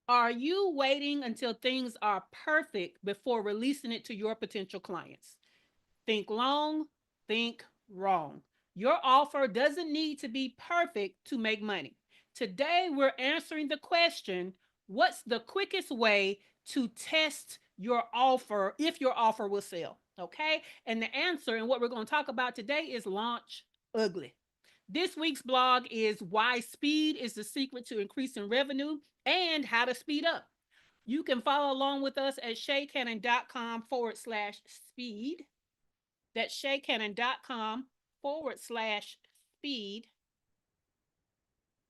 Are you waiting until things are perfect before releasing it to your potential clients? Think long, think wrong. Your offer doesn't need to be perfect to make money. Today, we're answering the question, what's the quickest way to test your offer if your offer will sell? Okay. And the answer and what we're going to talk about today is launch ugly. This week's blog is why speed is the secret to increasing revenue and how to speed up. You can follow along with us at shaycannon.com/speed. That's shaycannon.com/speed.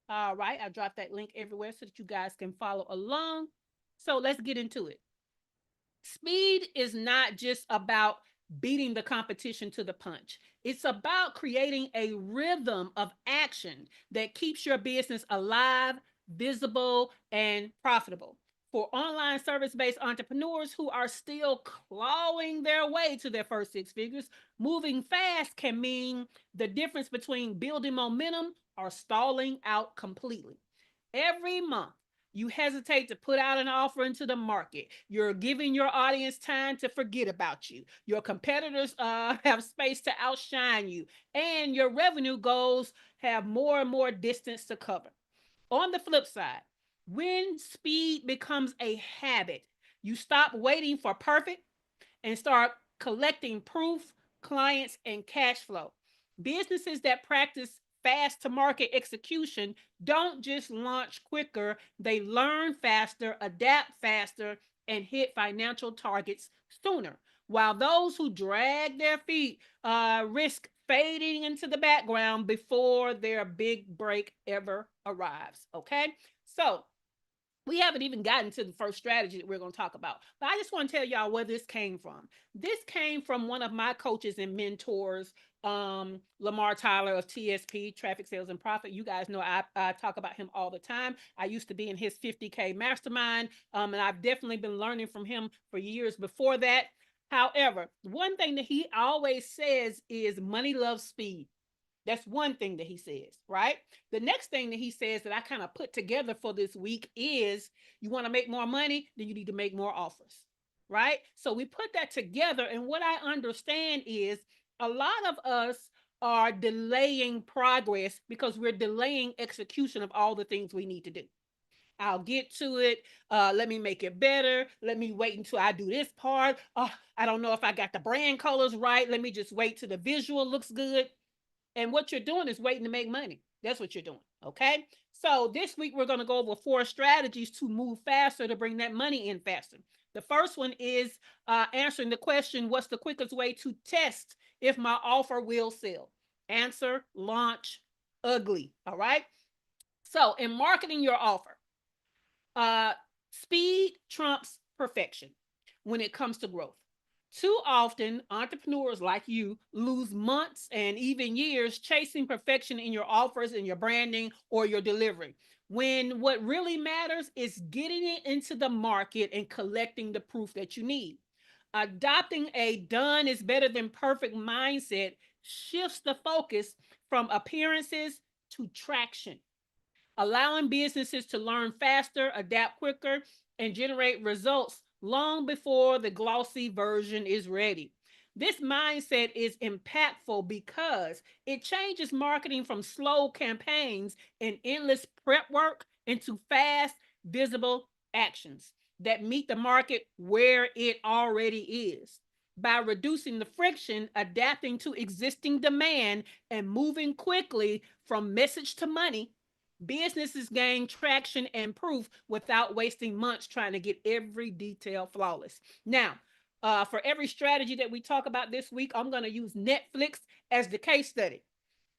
All right, I dropped that link everywhere so that you guys can follow along. So let's get into it. Speed is not just about beating the competition to the punch. It's about creating a rhythm of action that keeps your business alive, visible, and profitable. For online service based entrepreneurs who are still clawing their way to their first six figures, moving fast can mean the difference between building momentum or stalling out completely. Every month, you hesitate to put out an offer into the market. You're giving your audience time to forget about you. Your competitors have space to outshine you, and your revenue goals have more and more distance to cover. On the flip side, when speed becomes a habit, you stop waiting for perfect and start collecting proof, clients, and cash flow. Businesses that practice fast to market execution don't just launch quicker, they learn faster, adapt faster, and hit financial targets sooner. While those who drag their feet risk fading into the background before their big break ever arrives. Okay, so we haven't even gotten to the first strategy that we're going to talk about. But I just want to tell y'all where this came from. This came from one of my coaches and mentors, Lamar Tyler of TSP, Traffic Sales and Profit. You guys know I talk about him all the time. I used to be in his 50K mastermind, and I've definitely been learning from him for years before that. However, one thing that he always says is money loves speed. That's one thing that he says, right? The next thing that he says that I kind of put together for this week is you want to make more money, then you need to make more offers, right? So we put that together. And what I understand is a lot of us are delaying progress because we're delaying execution of all the things we need to do. I'll get to it. Let me make it better. Let me wait until I do this part. I don't know if I got the brand colors right. Let me just wait till the visual looks good. And what you're doing is waiting to make money. That's what you're doing. Okay. So this week we're going to go over 4 strategies to move faster to bring that money in faster. The first one is answering the question, what's the quickest way to test if my offer will sell? Answer, launch ugly. All right. So in marketing your offer, uh, speed trumps perfection when it comes to growth. Too often, entrepreneurs like you lose months and even years chasing perfection in your offers and your branding or your delivery. When what really matters is getting it into the market and collecting the proof that you need. Adopting a done is better than perfect mindset shifts the focus from appearances to traction, allowing businesses to learn faster, adapt quicker, and generate results long before the glossy version is ready. This mindset is impactful because it changes marketing from slow campaigns and endless prep work into fast, visible actions that meet the market where it already is. By reducing the friction, adapting to existing demand, and moving quickly from message to money, businesses gain traction and proof without wasting months trying to get every detail flawless. Now, for every strategy that we talk about this week, I'm going to use Netflix as the case study.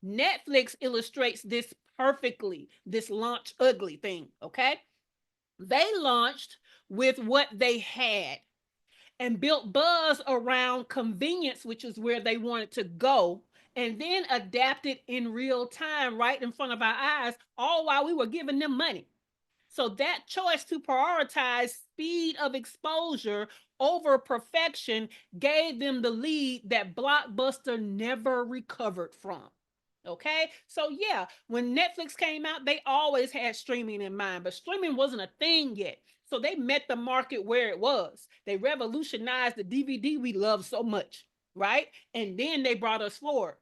Netflix illustrates this perfectly, this launch ugly thing, okay? They launched with what they had and built buzz around convenience, which is where they wanted to go, and then adapted in real time right in front of our eyes, all while we were giving them money. So that choice to prioritize speed of exposure over perfection gave them the lead that Blockbuster never recovered from. Okay. So yeah, when Netflix came out, they always had streaming in mind, but streaming wasn't a thing yet. So they met the market where it was. They revolutionized the DVD we love so much, right? And then they brought us forward.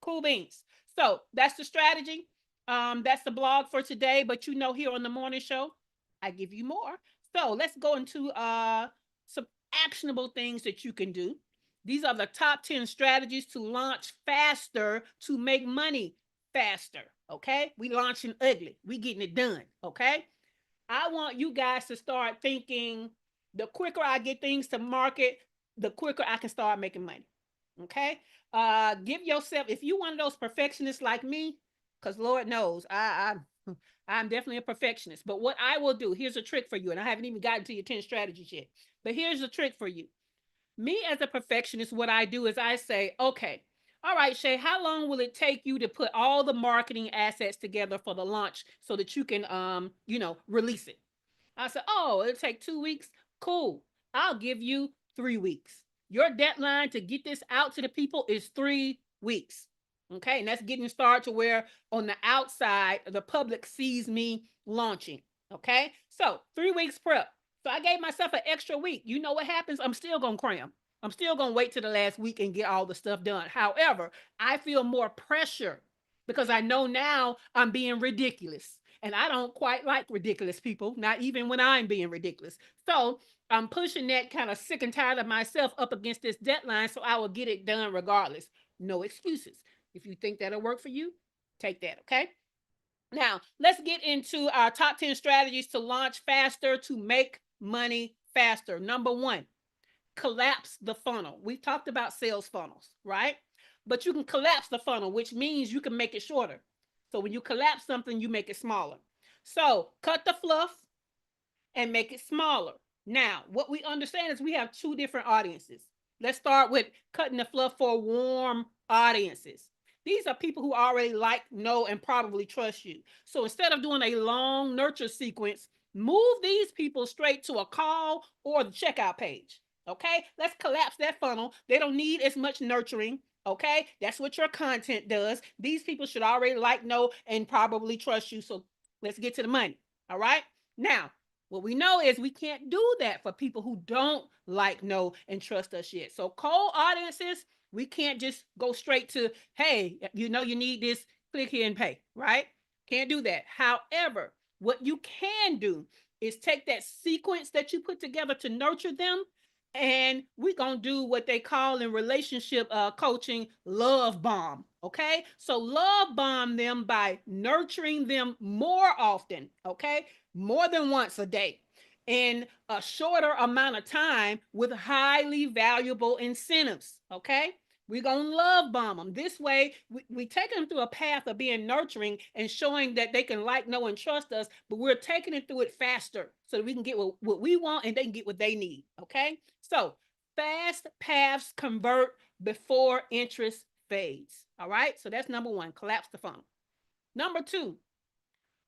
Cool beans. So that's the strategy. That's the blog for today. But here on the morning show, I give you more. So let's go into some actionable things that you can do. These are the top 10 strategies to launch faster to make money faster. Okay. We launching ugly. We getting it done. Okay. I want you guys to start thinking the quicker I get things to market, the quicker I can start making money. Okay. Give yourself, if you one of those perfectionists like me, because Lord knows I'm definitely a perfectionist. But what I will do, here's a trick for you, and I haven't even gotten to your 10 strategies yet. But here's a trick for you. Me as a perfectionist, what I do is I say, okay, all right, Shay, how long will it take you to put all the marketing assets together for the launch so that you can release it? I said, oh, it'll take 2 weeks. Cool. I'll give you 3 weeks. Your deadline to get this out to the people is 3 weeks. Okay. And that's getting started to where on the outside, the public sees me launching. Okay. So 3 weeks prep. So I gave myself an extra week. You know what happens? I'm still going to cram. I'm still going to wait to the last week and get all the stuff done. However, I feel more pressure because I know now I'm being ridiculous. And I don't quite like ridiculous people, not even when I'm being ridiculous. So I'm pushing that kind of sick and tired of myself up against this deadline so I will get it done regardless. No excuses. If you think that'll work for you, take that, okay? Now, let's get into our top 10 strategies to launch faster to make money faster. Number one, collapse the funnel. We talked about sales funnels, right? But you can collapse the funnel, which means you can make it shorter. So when you collapse something, you make it smaller. So cut the fluff and make it smaller. Now, what we understand is we have two different audiences. Let's start with cutting the fluff for warm audiences. These are people who already like, know, and probably trust you. So instead of doing a long nurture sequence, move these people straight to a call or the checkout page. Okay, let's collapse that funnel. They don't need as much nurturing. Okay, that's what your content does. These people should already like, know, and probably trust you. So let's get to the money. All right, now what we know is we can't do that for people who don't like, know, and trust us yet. So cold audiences, we can't just go straight to, hey, you need this, click here and pay, right? Can't do that. However, what you can do is take that sequence that you put together to nurture them, and we're going to do what they call in relationship coaching love bomb. Okay. So love bomb them by nurturing them more often. Okay. More than once a day in a shorter amount of time with highly valuable incentives. Okay. We're going to love bomb them. This way, we take them through a path of being nurturing and showing that they can like, know, and trust us, but we're taking it through it faster so that we can get what we want and they can get what they need. Okay. So fast paths convert before interest fades. All right. So that's number one, collapse the funnel. Number two,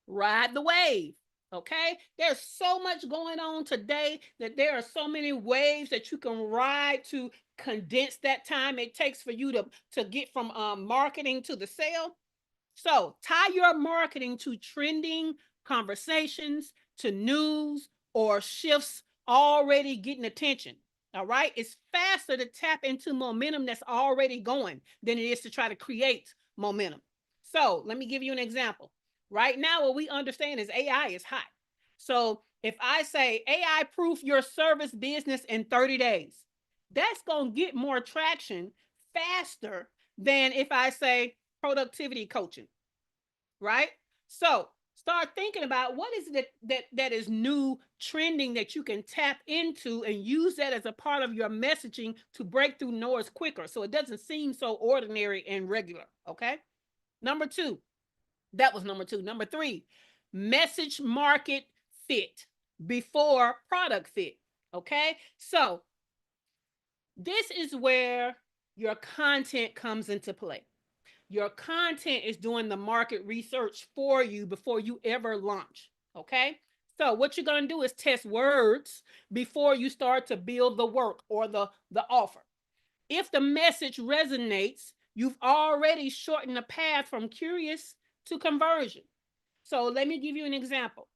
ride the wave. Okay, there's so much going on today that there are so many waves that you can ride to condense that time it takes for you to get from marketing to the sale. So tie your marketing to trending conversations, to news or shifts already getting attention. All right, it's faster to tap into momentum that's already going than it is to try to create momentum. So let me give you an example. Right now, what we understand is AI is hot. So if I say AI proof your service business in 30 days, that's going to get more traction faster than if I say productivity coaching, right? So start thinking about what is it that is new, trending that you can tap into and use that as a part of your messaging to break through noise quicker so it doesn't seem so ordinary and regular. Okay. Number two, that was number two. Number three, message market fit before product fit. Okay. So this is where your content comes into play. Your content is doing the market research for you before you ever launch. Okay. So what you're going to do is test words before you start to build the work or the offer. If the message resonates, You've already shortened the path from curious to conversion. So let me give you an example.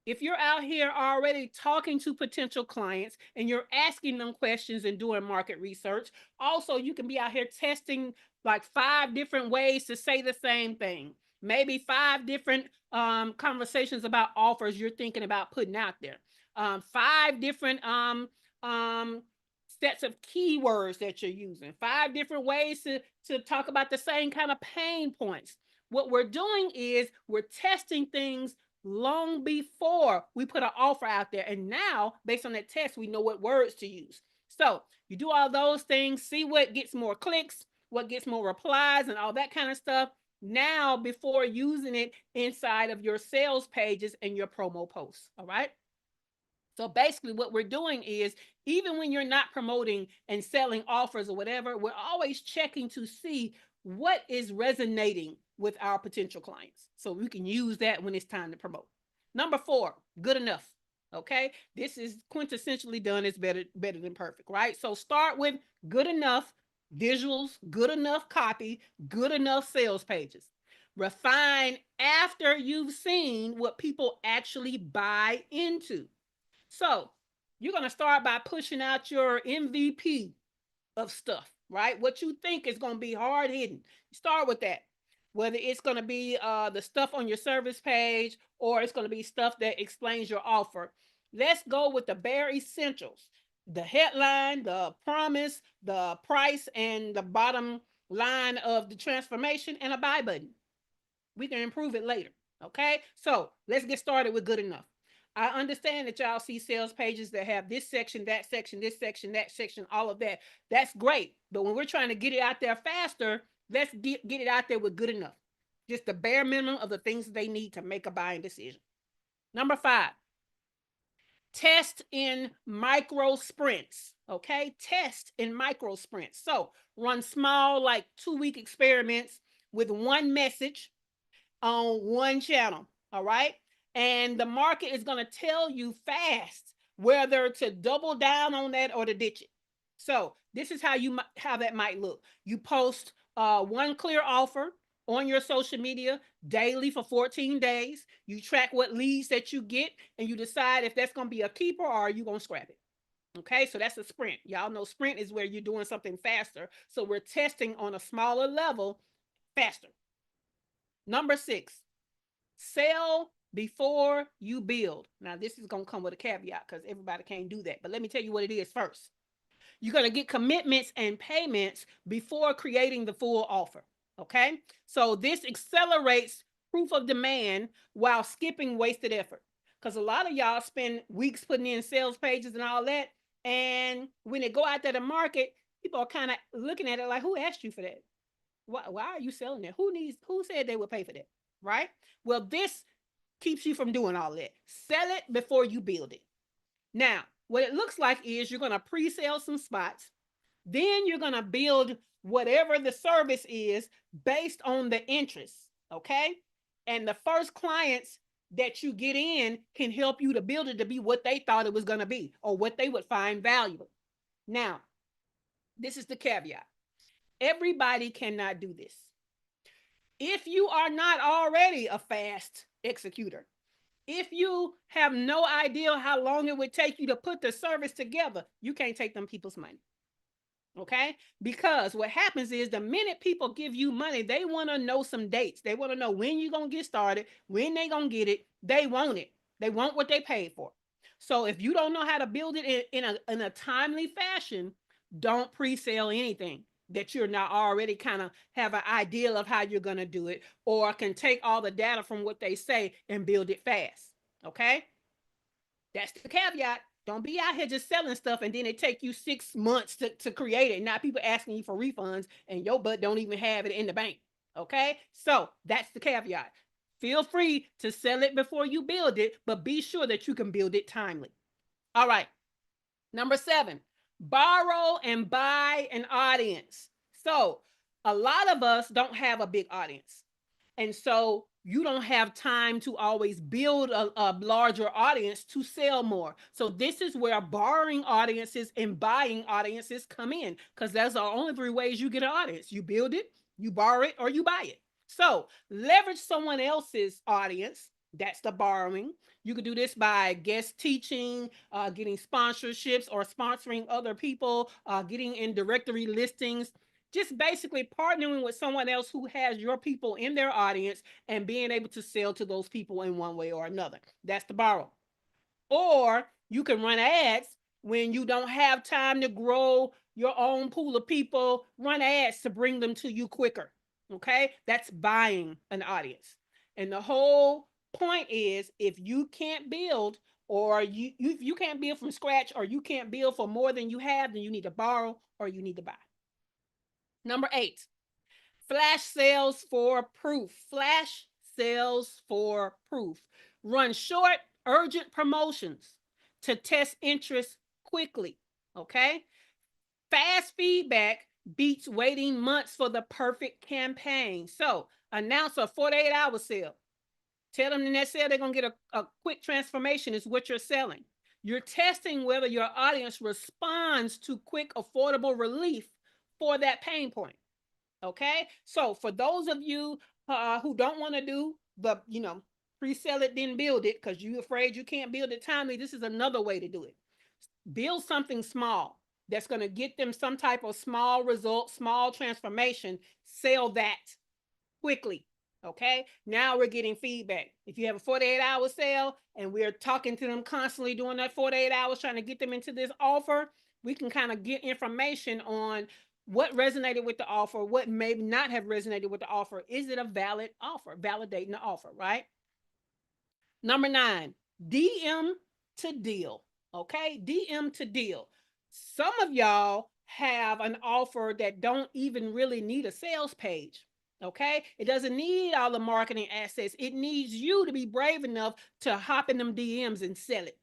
If you're out here already talking to potential clients and you're asking them questions and doing market research, also you can be out here testing like 5 different ways to say the same thing. Maybe 5 different conversations about offers you're thinking about putting out there. 5 different sets of keywords that you're using. 5 different ways to talk about the same kind of pain points. What we're doing is we're testing things long before we put an offer out there. And now, based on that test, we know what words to use. So you do all those things, see what gets more clicks, what gets more replies, and all that kind of stuff. Now, before using it inside of your sales pages and your promo posts. All right. So basically, what we're doing is even when you're not promoting and selling offers or whatever, we're always checking to see what is resonating with our potential clients. So we can use that when it's time to promote. Number 4, good enough. Okay. This is quintessentially done is better than perfect, right? So start with good enough visuals, good enough copy, good enough sales pages. Refine after you've seen what people actually buy into. So you're going to start by pushing out your MVP of stuff, right? What you think is going to be hard hitting. Start with that. Whether it's going to be the stuff on your service page or it's going to be stuff that explains your offer. Let's go with the bare essentials. The headline, the promise, the price, and the bottom line of the transformation and a buy button. We can improve it later. Okay. So let's get started with good enough. I understand that y'all see sales pages that have this section, that section, this section, that section, all of that. That's great. But when we're trying to get it out there faster, let's get it out there with good enough. Just the bare minimum of the things they need to make a buying decision. Number 5, test in micro sprints. Okay. Test in micro sprints. So run small, like 2-week experiments with one message on one channel. All right. And the market is going to tell you fast whether to double down on that or to ditch it. So this is how that might look. You post one clear offer on your social media daily for 14 days. You track what leads that you get and you decide if that's going to be a keeper or are you going to scrap it. Okay, so that's a sprint. Y'all know sprint is where you're doing something faster. So we're testing on a smaller level faster. Number 6, sell before you build. Now, this is going to come with a caveat because everybody can't do that. But let me tell you what it is first. You're going to get commitments and payments before creating the full offer. Okay. So this accelerates proof of demand while skipping wasted effort. Because a lot of y'all spend weeks putting in sales pages and all that. And when they go out there to market, people are kind of looking at it like, who asked you for that? Why are you selling it? Who said they would pay for that? Right? Well, this keeps you from doing all that. Sell it before you build it. Now, what it looks like is you're going to pre-sell some spots. Then you're going to build whatever the service is based on the interest. Okay. And the first clients that you get in can help you to build it to be what they thought it was going to be or what they would find valuable. Now, this is the caveat. Everybody cannot do this. If you are not already a fast executor, if you have no idea how long it would take you to put the service together, you can't take them people's money. Okay? Because what happens is the minute people give you money, they want to know some dates. They want to know when you're going to get started, when they're going to get it. They want it. They want what they paid for. So if you don't know how to build it in a timely fashion, don't pre-sale anything that you're not already kind of have an idea of how you're going to do it, or can take all the data from what they say and build it fast. Okay. That's the caveat. Don't be out here just selling stuff and then it take you 6 months to create it. Now people asking you for refunds and your butt don't even have it in the bank. Okay. So that's the caveat. Feel free to sell it before you build it, but be sure that you can build it timely. All right. Number 7, borrow and buy an audience. So a lot of us don't have a big audience. And so you don't have time to always build a larger audience to sell more. So this is where borrowing audiences and buying audiences come in, because that's the only 3 ways you get an audience. You build it, You borrow it or you buy it. So leverage someone else's audience. That's the borrowing. You could do this by guest teaching, getting sponsorships or sponsoring other people, getting in directory listings, just basically partnering with someone else who has your people in their audience and being able to sell to those people in one way or another. That's the borrow. Or you can run ads when you don't have time to grow your own pool of people, run ads to bring them to you quicker. Okay? That's buying an audience. And the whole point is if you can't build or you can't build from scratch or you can't build for more than you have, then you need to borrow or you need to buy. Number 8, flash sales for proof. Flash sales for proof. Run short, urgent promotions to test interest quickly. Okay? Fast feedback beats waiting months for the perfect campaign. So announce a 48-hour sale. Tell them in that sale they're going to get a quick transformation is what you're selling. You're testing whether your audience responds to quick, affordable relief for that pain point. Okay, so for those of you who don't want to do the, pre-sell it, then build it because you're afraid you can't build it timely, this is another way to do it. Build something small that's going to get them some type of small result, small transformation. Sell that quickly. Okay, now we're getting feedback. If you have a 48-hour sale and we're talking to them constantly during that 48 hours, trying to get them into this offer, we can kind of get information on what resonated with the offer, what may not have resonated with the offer. Is it a valid offer? Validating the offer, right? Number 9, DM to deal. Okay, DM to deal. Some of y'all have an offer that don't even really need a sales page. Okay, it doesn't need all the marketing assets. It needs you to be brave enough to hop in them DMs and sell it.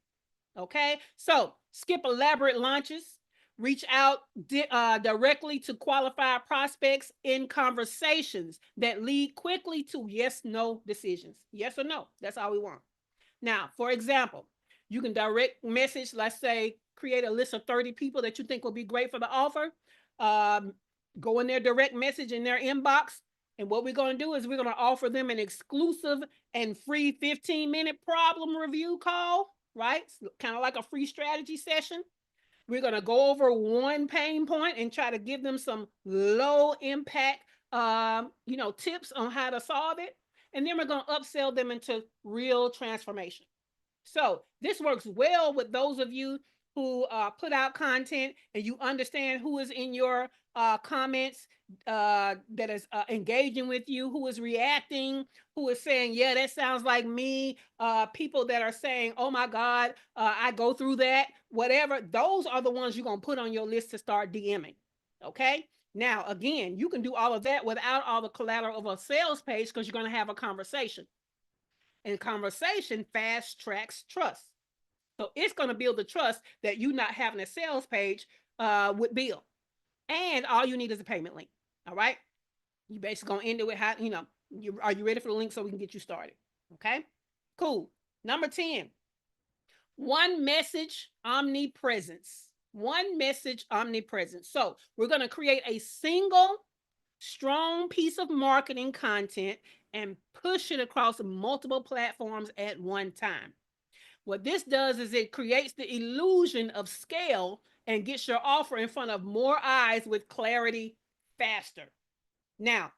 Okay, so skip elaborate launches, reach out directly to qualified prospects in conversations that lead quickly to yes no decisions. Yes or no, that's all we want. Now, for example, you can direct message, let's say, create a list of 30 people that you think will be great for the offer. Go in their direct message in their inbox. And what we're going to do is we're going to offer them an exclusive and free 15-minute problem review call, right? Kind of like a free strategy session. We're going to go over one pain point and try to give them some low impact, tips on how to solve it. And then we're going to upsell them into real transformation. So this works well with those of you who put out content and you understand who is in your comments, that is engaging with you, who is reacting, who is saying, yeah, that sounds like me. People that are saying, oh my God, I go through that, whatever. Those are the ones you're going to put on your list to start DMing. Okay. Now, again, you can do all of that without all the collateral of a sales page because you're going to have a conversation. And conversation fast tracks trust. So it's going to build the trust that you not having a sales page would build. And all you need is a payment link. All right. You basically going to end it with how, are you ready for the link so we can get you started? Okay. Cool. Number 10, one message omnipresence. One message omnipresence. So we're going to create a single strong piece of marketing content and push it across multiple platforms at one time. What this does is it creates the illusion of scale and gets your offer in front of more eyes with clarity faster. Now,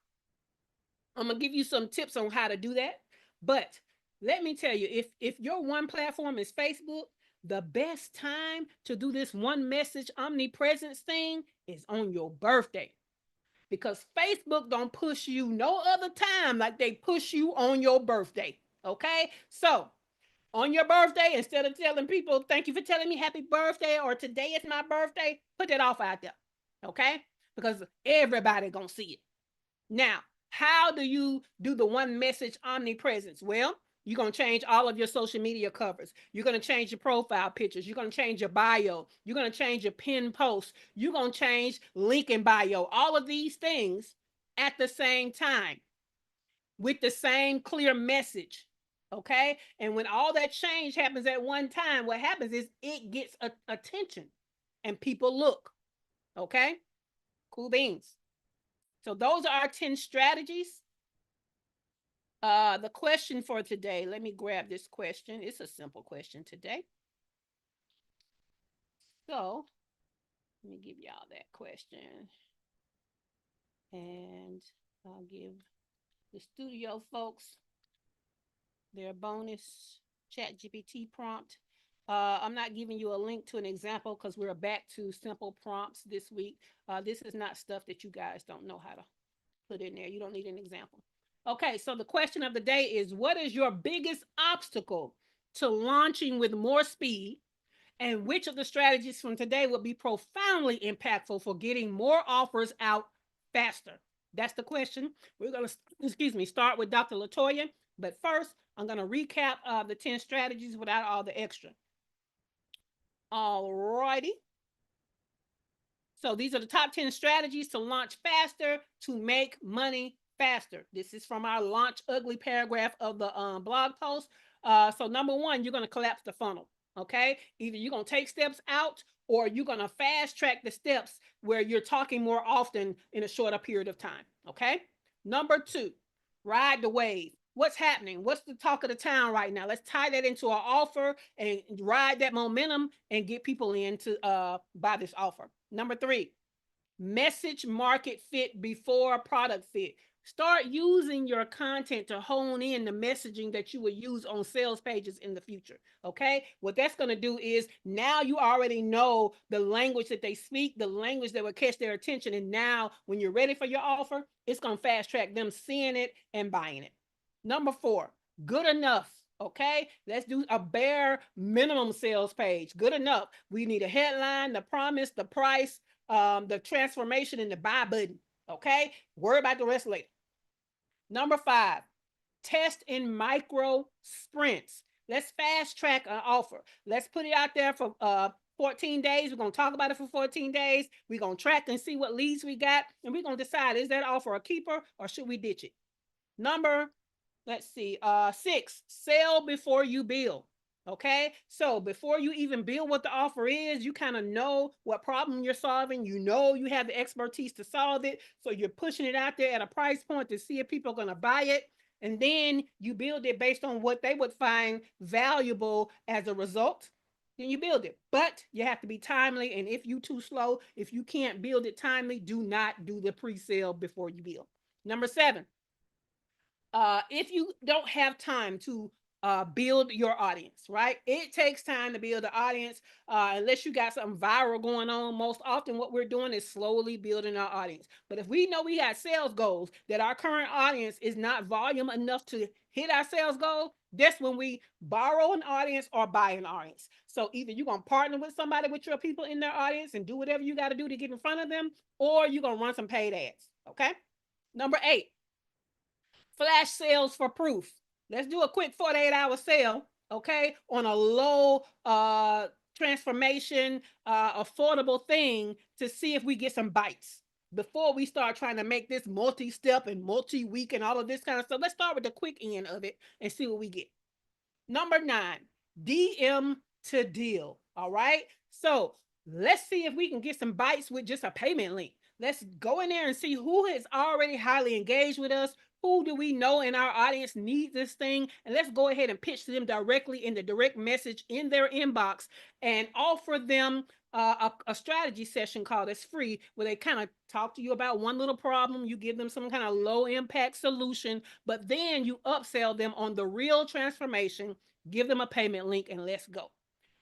I'm going to give you some tips on how to do that. But let me tell you, if your one platform is Facebook, the best time to do this one message omnipresence thing is on your birthday. Because Facebook don't push you no other time like they push you on your birthday. Okay? So, on your birthday, instead of telling people, thank you for telling me happy birthday or today is my birthday, put that off out there. Okay? Because everybody gonna see it. Now, how do you do the one message omnipresence? Well, you're going to change all of your social media covers. You're going to change your profile pictures. You're going to change your bio. You're going to change your pin posts. You're going to change link in bio. All of these things at the same time with the same clear message. Okay. And when all that change happens at one time, what happens is it gets attention and people look. Okay. Cool beans. So those are our 10 strategies. The question for today, let me grab this question. It's a simple question today. So let me give y'all that question. And I'll give the studio folks their bonus ChatGPT prompt. I'm not giving you a link to an example because we're back to simple prompts this week. This is not stuff that you guys don't know how to put in there. You don't need an example. Okay, so the question of the day is, what is your biggest obstacle to launching with more speed? And which of the strategies from today will be profoundly impactful for getting more offers out faster? That's the question. We're going to, start with Dr. Latoya. But first, I'm going to recap the 10 strategies without all the extra. All righty. So these are the top 10 strategies to launch faster, to make money faster. This is from our Launch Ugly paragraph of the blog post. So number one, you're going to collapse the funnel. Okay. Either you're going to take steps out or you're going to fast track the steps where you're talking more often in a shorter period of time. Okay. Number two, ride the wave. What's happening? What's the talk of the town right now? Let's tie that into our offer and ride that momentum and get people in to buy this offer. Number three, message market fit before product fit. Start using your content to hone in the messaging that you will use on sales pages in the future. Okay. What that's going to do is now you already know the language that they speak, the language that will catch their attention. And now when you're ready for your offer, it's going to fast track them seeing it and buying it. Number four, good enough. Okay, let's do a bare minimum sales page. Good enough. We need a headline, the promise, the price, the transformation, and the buy button. Okay, worry about the rest later. Number five, test in micro sprints. Let's fast track an offer. Let's put it out there for 14 days. We're going to talk about it for 14 days. We're going to track and see what leads we got. And we're going to decide, is that offer a keeper or should we ditch it? Number, let's see, 6, sell before you build. Okay, so before you even build what the offer is, you kind of know what problem you're solving. You know you have the expertise to solve it. So you're pushing it out there at a price point to see if people are going to buy it. And then you build it based on what they would find valuable as a result. Then you build it. But you have to be timely. And if you're too slow, if you can't build it timely, do not do the pre-sale before you build. Number 7, if you don't have time to build your audience, right? It takes time to build the audience unless you got something viral going on. Most often what we're doing is slowly building our audience. But if we know we got sales goals, that our current audience is not volume enough to hit our sales goal, that's when we borrow an audience or buy an audience. So either you're going to partner with somebody with your people in their audience and do whatever you got to do to get in front of them, or you're going to run some paid ads. Okay. Number 8, flash sales for proof. Let's do a quick 48-hour sale, okay, on a low transformation, affordable thing to see if we get some bites before we start trying to make this multi-step and multi-week and all of this kind of stuff. Let's start with the quick end of it and see what we get. Number 9, DM to deal. All right. So let's see if we can get some bites with just a payment link. Let's go in there and see who is already highly engaged with us. Who do we know in our audience needs this thing? And let's go ahead and pitch to them directly in the direct message in their inbox and offer them a strategy session called It's Free, where they kind of talk to you about one little problem. You give them some kind of low impact solution, but then you upsell them on the real transformation, give them a payment link, and let's go.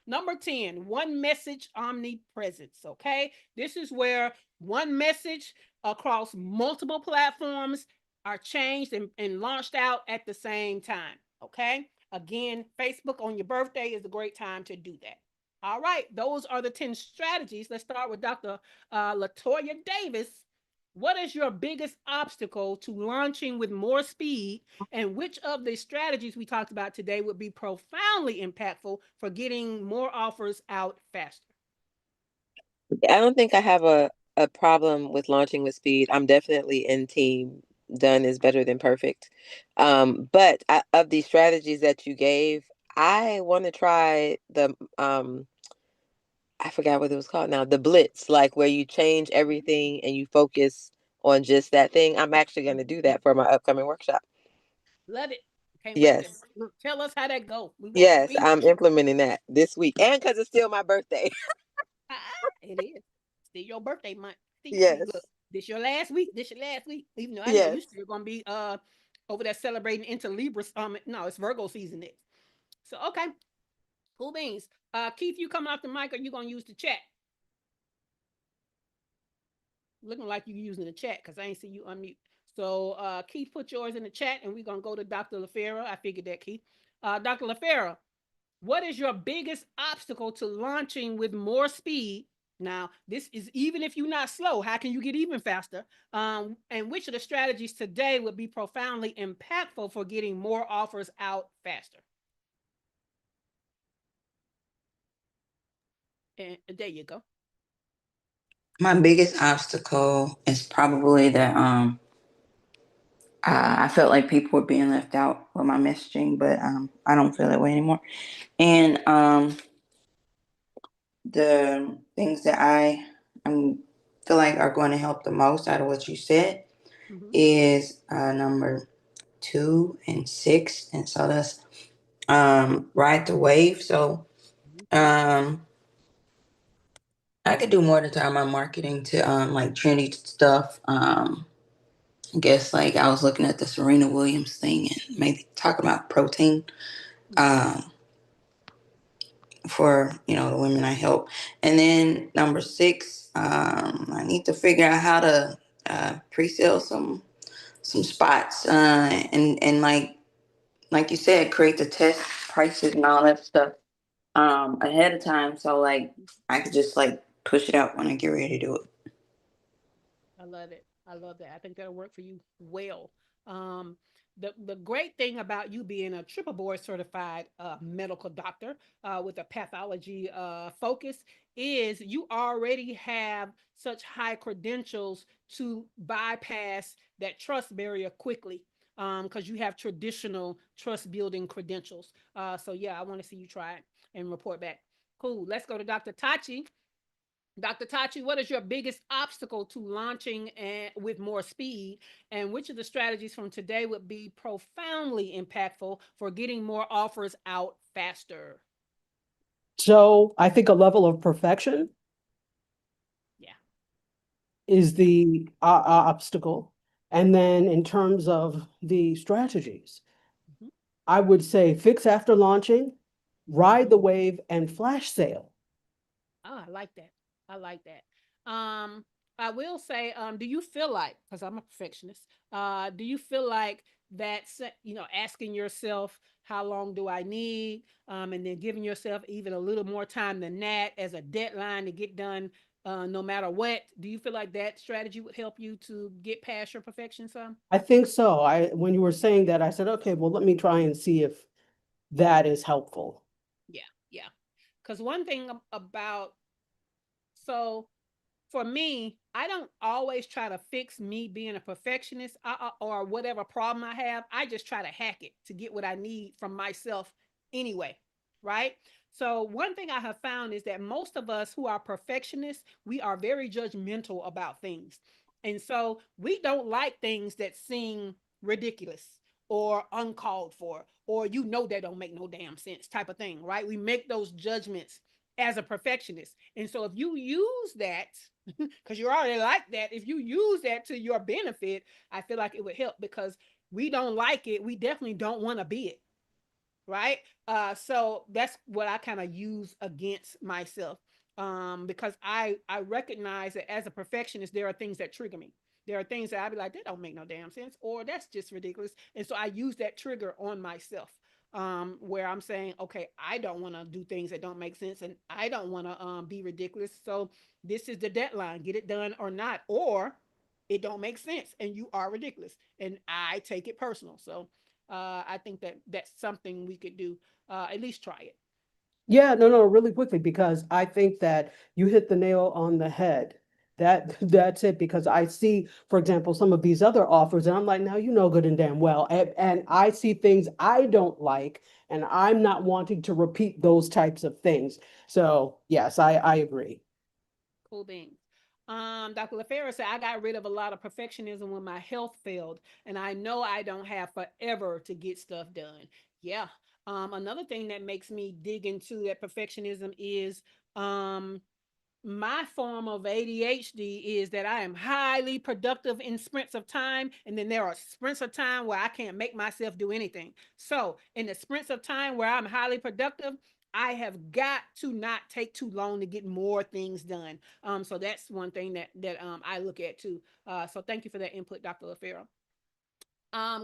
Number 10, one message omnipresence. Okay. This is where one message across multiple platforms are changed and launched out at the same time. Okay. Again, Facebook on your birthday is a great time to do that. All right. Those are the 10 strategies. Let's start with Dr. Latoya Davis. What is your biggest obstacle to launching with more speed? And which of the strategies we talked about today would be profoundly impactful for getting more offers out faster? I don't think I have a problem with launching with speed. I'm definitely in team done is better than perfect. Of the strategies that you gave, I want to try the I forgot what it was called now, the blitz, like where you change everything and you focus on just that thing, I'm actually going to do that for my upcoming workshop. Love it. Can't wait to Yes. look, tell us how that go. We want to Yes, see. I'm implementing that this week. And because it's still my birthday. It is. Still your birthday month. See, Yes. look, this your last week. This your last week. Even though I know you Yes. still gonna be over there celebrating into Libra. No, it's Virgo season next. So okay, cool beans. Keith, you coming off the mic or you gonna use the chat? Looking like you using the chat because I ain't see you unmute. So Keith, put yours in the chat and we're gonna go to Dr. LaFera. I figured that, Keith. Dr. LaFera, what is your biggest obstacle to launching with more speed? Now, this is even if you're not slow, how can you get even faster? And which of the strategies today would be profoundly impactful for getting more offers out faster? And there you go. My biggest obstacle is probably that I felt like people were being left out with my messaging, but I don't feel that way anymore. And the things that I feel like are going to help the most out of what you said is number 2 and 6, and so that's ride the wave. So I could do more to tie my marketing to like trendy stuff. I guess like I was looking at the Serena Williams thing and maybe talk about protein for the women I help. And then number 6, I need to figure out how to pre-sale some spots and like you said, create the test prices and all that stuff ahead of time, so like I could just like push it out when I get ready to do it. I love it. I love that. I think that'll work for you well. Um, the great thing about you being a triple board certified medical doctor with a pathology focus is you already have such high credentials to bypass that trust barrier quickly because you have traditional trust building credentials. So yeah, I want to see you try it and report back. Cool. Let's go to Dr. Tachi. Dr. Tachi, what is your biggest obstacle to launching with more speed? And which of the strategies from today would be profoundly impactful for getting more offers out faster? So I think a level of perfection Yeah. is the obstacle. And then in terms of the strategies, I would say fix after launching, ride the wave, and flash sale. Oh, I like that. I like that. I will say, do you feel like, because I'm a perfectionist, do you feel like that's, asking yourself, how long do I need? And then giving yourself even a little more time than that as a deadline to get done, no matter what. Do you feel like that strategy would help you to get past your perfection some? I think so. When you were saying that, I said, okay, well, let me try and see if that is helpful. Yeah, yeah. Because one thing about, so for me, I don't always try to fix me being a perfectionist or whatever problem I have. I just try to hack it to get what I need from myself anyway, right? So, one thing I have found is that most of us who are perfectionists, we are very judgmental about things. And so, we don't like things that seem ridiculous or uncalled for, or that don't make no damn sense type of thing, right? We make those judgments as a perfectionist. And so, if you use that, because you're already like that, if you use that to your benefit, I feel like it would help because we don't like it. We definitely don't want to be it. Right. So that's what I kind of use against myself. Because I recognize that as a perfectionist, there are things that trigger me. There are things that I'd be like, that don't make no damn sense, or that's just ridiculous. And so I use that trigger on myself. Where I'm saying, okay, I don't want to do things that don't make sense, and I don't want to be ridiculous. So this is the deadline: get it done or not, or it don't make sense, and you are ridiculous, and I take it personal. So I think that that's something we could do. At least try it. Yeah, no, really quickly, because I think that you hit the nail on the head. That's it, because I see, for example, some of these other offers, and I'm like, now you know good and damn well. And I see things I don't like, and I'm not wanting to repeat those types of things. So yes, I agree. Cool beans. Dr. LaFera said, I got rid of a lot of perfectionism when my health failed, and I know I don't have forever to get stuff done. Yeah. Another thing that makes me dig into that perfectionism is um, my form of ADHD is that I am highly productive in sprints of time, and then there are sprints of time where I can't make myself do anything. So, in the sprints of time where I'm highly productive, I have got to not take too long to get more things done. So that's one thing that I look at too. So thank you for that input, Dr. LaFera.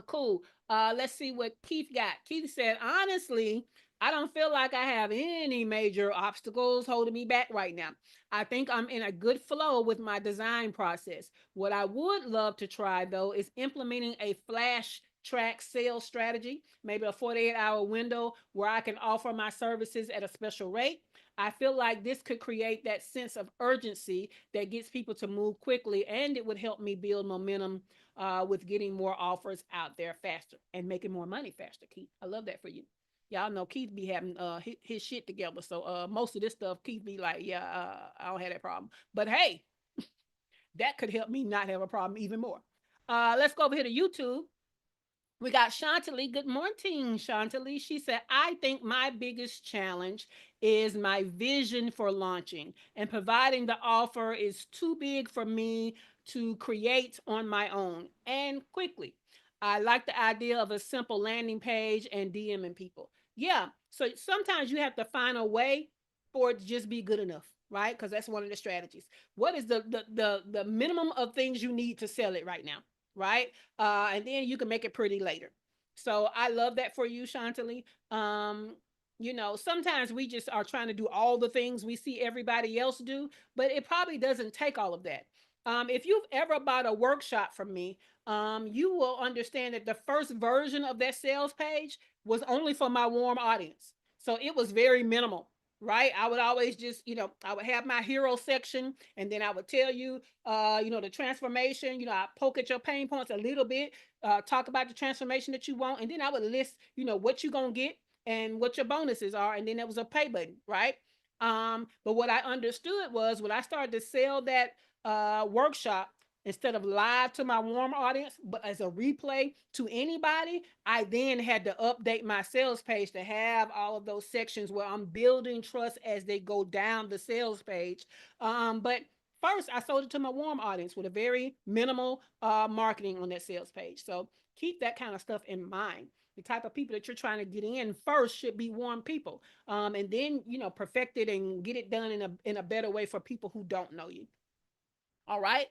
Cool. Let's see what Keith got. Keith said, honestly, I don't feel like I have any major obstacles holding me back right now. I think I'm in a good flow with my design process. What I would love to try though is implementing a flash track sales strategy, maybe a 48-hour window where I can offer my services at a special rate. I feel like this could create that sense of urgency that gets people to move quickly, and it would help me build momentum with getting more offers out there faster and making more money faster. Keith, I love that for you. Y'all know Keith be having his shit together. So most of this stuff, Keith be like, yeah, I don't have that problem. But hey, that could help me not have a problem even more. Let's go over here to YouTube. We got Chantalie. Good morning, Chantalie. She said, I think my biggest challenge is my vision for launching, and providing the offer is too big for me to create on my own and quickly. I like the idea of a simple landing page and DMing people. Yeah. So sometimes you have to find a way for it to just be good enough, right? Because that's one of the strategies. What is the minimum of things you need to sell it right now? Right? And then you can make it pretty later. So I love that for you, Chantalie. Sometimes we just are trying to do all the things we see everybody else do, but it probably doesn't take all of that. If you've ever bought a workshop from me, you will understand that the first version of that sales page was only for my warm audience. So it was very minimal, right? I would always just, I would have my hero section, and then I would tell you, the transformation, I poke at your pain points a little bit, talk about the transformation that you want. And then I would list, what you're going to get and what your bonuses are. And then there was a pay button, right? But what I understood was when I started to sell that workshop, instead of live to my warm audience, but as a replay to anybody, I then had to update my sales page to have all of those sections where I'm building trust as they go down the sales page. But first, I sold it to my warm audience with a very minimal marketing on that sales page. So keep that kind of stuff in mind. The type of people that you're trying to get in first should be warm people, and then perfect it and get it done in a better way for people who don't know you. All right.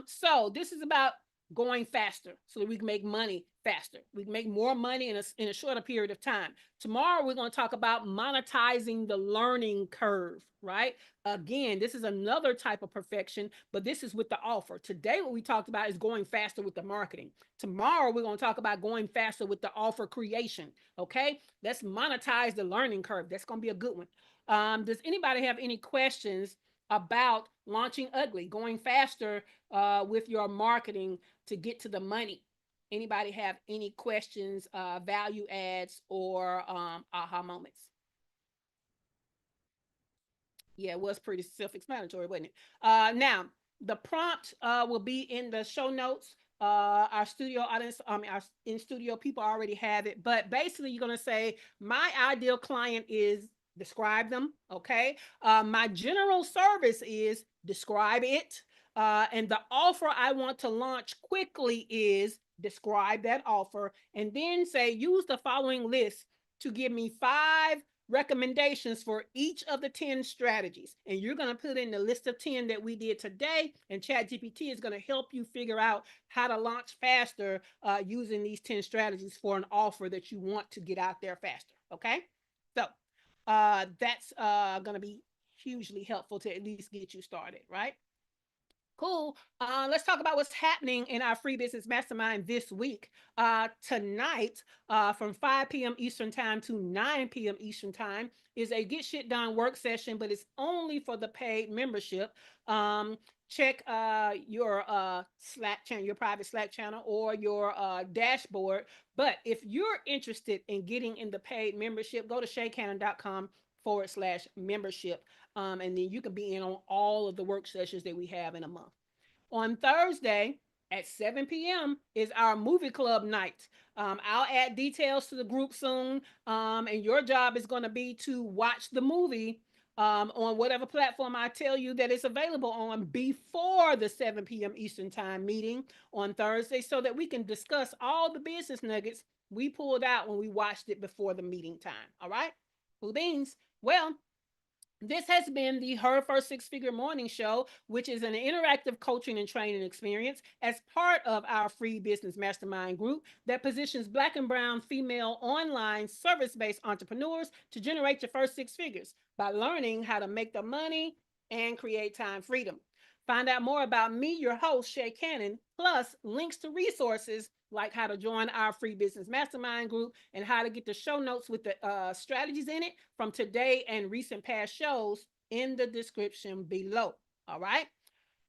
So this is about going faster so that we can make money faster. We can make more money in a shorter period of time. Tomorrow, we're going to talk about monetizing the learning curve, right? Again, this is another type of perfection, but this is with the offer. Today, what we talked about is going faster with the marketing. Tomorrow, we're going to talk about going faster with the offer creation. Okay. Let's monetize the learning curve. That's going to be a good one. Does anybody have any questions about launching ugly, going faster with your marketing to get to the money? Anybody have any questions, value adds, or aha moments? Yeah, it was pretty self-explanatory, wasn't it? Now, the prompt will be in the show notes. Our studio audience, our in studio people already have it, but basically, you're gonna say my ideal client is, describe them. Okay. My general service is, describe it. And the offer I want to launch quickly is, describe that offer, and then say use the following list to give me 5 recommendations for each of the 10 strategies. And you're going to put in the list of 10 that we did today, and ChatGPT is going to help you figure out how to launch faster using these 10 strategies for an offer that you want to get out there faster. Okay. So that's going to be hugely helpful to at least get you started, right? Cool. Let's talk about what's happening in our free business mastermind this week. Tonight, from 5 p.m. Eastern time to 9 p.m. Eastern time, is a Get Shit Done work session, but it's only for the paid membership. Check your Slack channel, your private Slack channel, or your dashboard. But if you're interested in getting in the paid membership, go to shaycannon.com /membership. And then you can be in on all of the work sessions that we have in a month. On Thursday at 7 p.m. is our movie club night. I'll add details to the group soon. And your job is going to be to watch the movie on whatever platform I tell you that it's available on before the 7 p.m. Eastern Time meeting on Thursday so that we can discuss all the business nuggets we pulled out when we watched it before the meeting time. All right? Cool beans. Well, this has been the Her First Six Figure Morning Show, which is an interactive coaching and training experience as part of our free business mastermind group that positions Black and Brown female online service-based entrepreneurs to generate your first six figures by learning how to make the money and create time freedom. Find out more about me, your host, Shay Cannon, plus links to resources like how to join our free business mastermind group and how to get the show notes with the strategies in it from today and recent past shows in the description below. All right.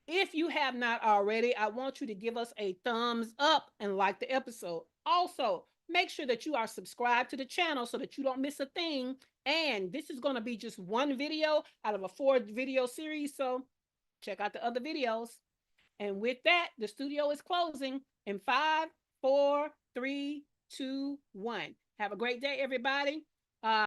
If you have not already, I want you to give us a thumbs up and like the episode. Also, make sure that you are subscribed to the channel so that you don't miss a thing. And this is going to be just one video out of a 4-video series. So check out the other videos. And with that, the studio is closing in 5, 4, 3, 2, 1. Have a great day, everybody.